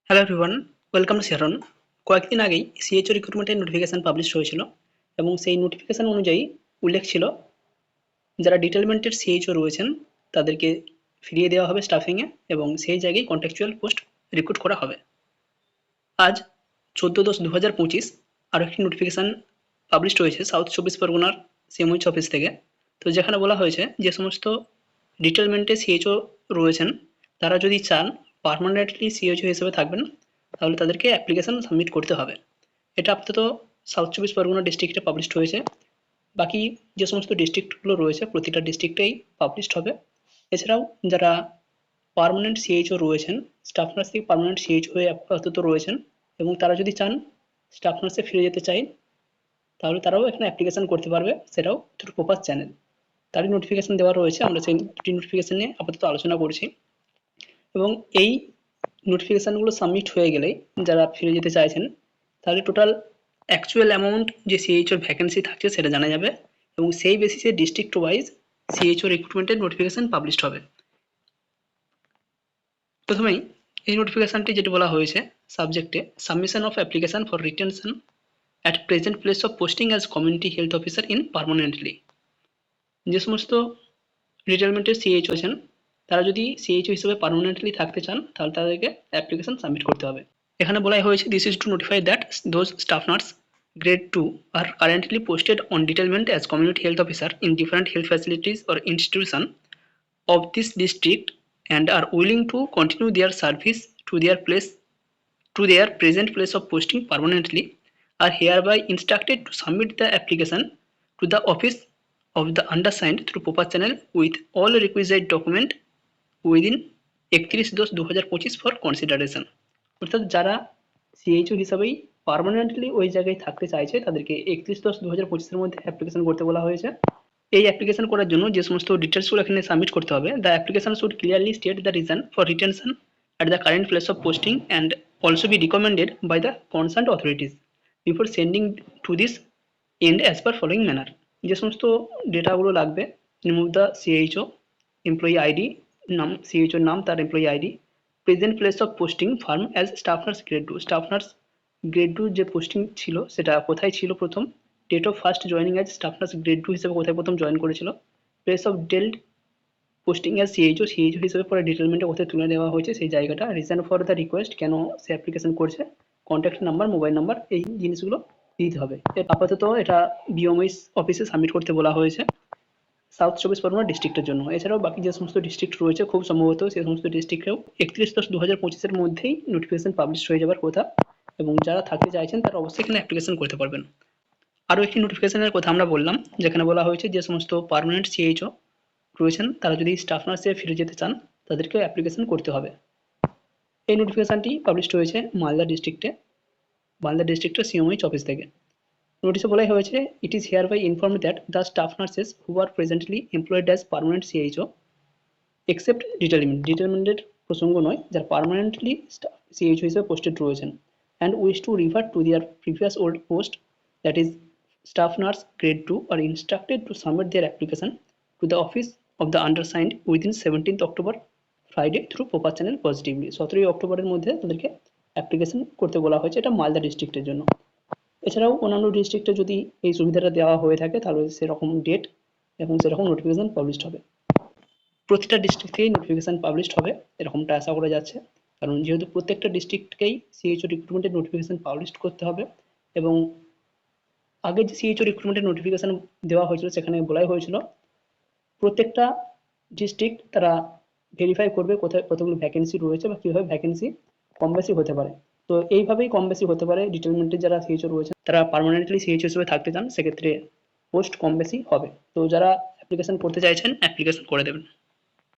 Hello everyone, welcome to Sharon. কয়েকদিন আগেই CHO রিক্রুটমেন্টের notification publish হয়েছিল এবং সেই নোটিফিকেশন অনুযায়ী উল্লেখ ছিল যারা ডিটেলমেন্টের সিএইচও রয়েছেন তাদেরকে ফিরিয়ে দেওয়া হবে স্টাফিংয়ে এবং সেই জায়গায় কন্ট্রাকচুয়াল পোস্ট রিক্রুট করা হবে। আজ 14/10/2025 আরও একটি নোটিফিকেশান পাবলিশ হয়েছে সাউথ চব্বিশ পরগনার সিএমওইচ অফিস থেকে। তো যেখানে বলা হয়েছে যে সমস্ত ডিটেলমেন্টে সিএইচও রয়েছেন তারা যদি চান পার্মানেন্টলি সিএইচও হিসেবে থাকবেন তাহলে তাদেরকে অ্যাপ্লিকেশন সাবমিট করতে হবে। এটা আপাতত সাউথ চব্বিশ পরগনা ডিস্ট্রিক্টে পাবলিশ হয়েছে। বাকি যে সমস্ত ডিস্ট্রিক্টগুলো রয়েছে প্রতিটা ডিস্ট্রিক্টেই পাবলিশড হবে। এছাড়াও যারা পার্মানেন্ট সিএইচও রয়েছেন, স্টাফ নার্স থেকে পার্মানেন্ট সিএইচও হয়ে আপাতত রয়েছেন এবং তারা যদি চান স্টাফ নার্সে ফিরে যেতে চায় তাহলে তারাও এখানে অ্যাপ্লিকেশন করতে পারবে, সেটাও থ্রু প্রপার চ্যানেল। তারই নোটিফিকেশন দেওয়া রয়েছে, আমরা সেই নোটিফিকেশন নিয়ে আপাতত আলোচনা করছি। এবং এই নোটিফিকেশানগুলো সাবমিট হয়ে গেলেই যারা ফিরে যেতে চাইছেন তাহলে টোটাল অ্যাকচুয়াল অ্যামাউন্ট যে সিএইচওর ভ্যাকেন্সি থাকছে সেটা জানা যাবে এবং সেই বেসিসে ডিস্ট্রিক্ট ওয়াইজ সিএইচও রিক্রুটমেন্টের নোটিফিকেশান পাবলিশড হবে। প্রথমেই এই নোটিফিকেশানটি যেটি বলা হয়েছে সাবজেক্টে submission of application for retention at present place of posting as community health officer in permanently. যে সমস্ত রিটায়ারমেন্টের সিএইচও আছেন তারা যদি সিএইচও হিসেবে পার্মানেন্টলি থাকতে চান তাহলে তাদেরকে অ্যাপ্লিকেশন সাবমিট করতে হবে। এখানে বলাই হয়েছে this is to notify that those staff nurse grade 2 are currently posted on detailment as community health officer in different health facilities or institution of this district and are willing to continue their service to their present place of posting permanently are hereby instructed to submit the application to the office of the undersigned through proper channel with all requisite document within 31/10/2025 for consideration। অর্থাৎ যারা CHO হিসাবেই permanently ওই জায়গায় থাকতে চাইছে তাদেরকে 31/10/2025 মধ্যে application করতে বলা হয়েছে। এই অ্যাপ্লিকেশন করার জন্য যে সমস্ত ডিটেলসগুলো এখানে সাবমিট করতে হবে, the application should clearly state the reason for retention at the current place of posting and also be recommended by the concerned authorities before sending to this end as per following manner। যে সমস্ত ডেটাগুলো লাগবে, remove the CHO employee ID, নাম সিএইচওর নাম, তার employee ID, present place of posting from as staff nurse grade 2, staff nurse grade 2 যে posting ছিল সেটা কোথায় ছিল প্রথম, date of first joining as staff nurse grade 2 হিসেবে কোথায় প্রথম জয়েন করেছিল, place of dealt posting as CHO হিসেবে পরে ডিটেলমেন্টে কোথায় তুলে দেওয়া হয়েছে সেই জায়গাটা, রিজন ফর দ্য রিকোয়েস্ট কেন সে অ্যাপ্লিকেশন করছে, কন্ট্যাক্ট নাম্বার, মোবাইল নাম্বার, এই জিনিসগুলো দিতে হবে। আপাতত এটা বিওমএস অফিসে সাবমিট করতে বলা হয়েছে সাউথ চব্বিশ পরগনা ডিস্ট্রিক্টের জন্য। এছাড়াও বাকি যে সমস্ত ডিস্ট্রিক্ট রয়েছে খুব সম্ভবত সেই সমস্ত ডিস্ট্রিক্টেও 31/10/2025 মধ্যেই নোটিফিকেশন পাবলিশ হয়ে যাবার কথা এবং যারা থাকতে চাইছেন তারা অবশ্যই এখানে অ্যাপ্লিকেশন করতে পারবেন। আরও একটি নোটিফিকেশনের কথা আমরা বললাম যেখানে বলা হয়েছে যে সমস্ত পার্মানেন্ট সিএইচও রয়েছেন তারা যদি স্টাফ নার্সে ফিরে যেতে চান তাদেরকেও অ্যাপ্লিকেশন করতে হবে। এই নোটিফিকেশনটি পাবলিশ হয়েছে মালদা ডিস্ট্রিক্টের সিএমওইচ অফিস থেকে। নোটিশে বলাই হয়েছে it is hereby inform that the staff nurses who are presently employed as permanent CHO except ডিটারমেন্টেড প্রসঙ্গ নয় যারা পার্মানেন্টলি সিএইচও হিসেবে পোস্টেড রয়েছেন and wish to revert to their previous old post that is staff nurse grade 2 are instructed to submit their application to the office of the undersigned within 17th October Friday through proper channel positively. 17ই অক্টোবরের মধ্যে তাদেরকে application করতে বলা হয়েছে, এটা মালদা ডিস্ট্রিক্টের জন্য। এছাড়াও অন্যান্য ডিস্ট্রিক্টে যদি এই সুবিধাটা দেওয়া হয়ে থাকে তাহলে সেরকম ডেট এবং সেরকম নোটিফিকেশান পাবলিশড হবে। প্রতিটা ডিস্ট্রিক্ট থেকেই নোটিফিকেশান পাবলিশড হবে এরকমটা আশা করা যাচ্ছে, কারণ যেহেতু প্রত্যেকটা ডিস্ট্রিক্টকেই সিএইচও রিক্রুটমেন্টের নোটিফিকেশান পাবলিশ করতে হবে এবং আগে যে সিএইচও রিক্রুটমেন্টের নোটিফিকেশান দেওয়া হয়েছিল সেখানে বলাই হয়েছিল প্রত্যেকটা ডিস্ট্রিক্ট তারা ভেরিফাই করবে কোথায় কতগুলো ভ্যাকেন্সি রয়েছে বা কীভাবে ভ্যাকেন্সি কম বেশি হতে পারে। তো এইভাবেই কম বেশি হতে পারে, ডিটেলমেন্টের যারা সিএইচও রয়েছে তারা পার্মানেন্টলি সিএইচও হিসেবে থাকতে চান সেক্ষেত্রে পোস্ট কম বেশি হবে। তো যারা অ্যাপ্লিকেশন করতে চাইছেন অ্যাপ্লিকেশন করে দেবেন।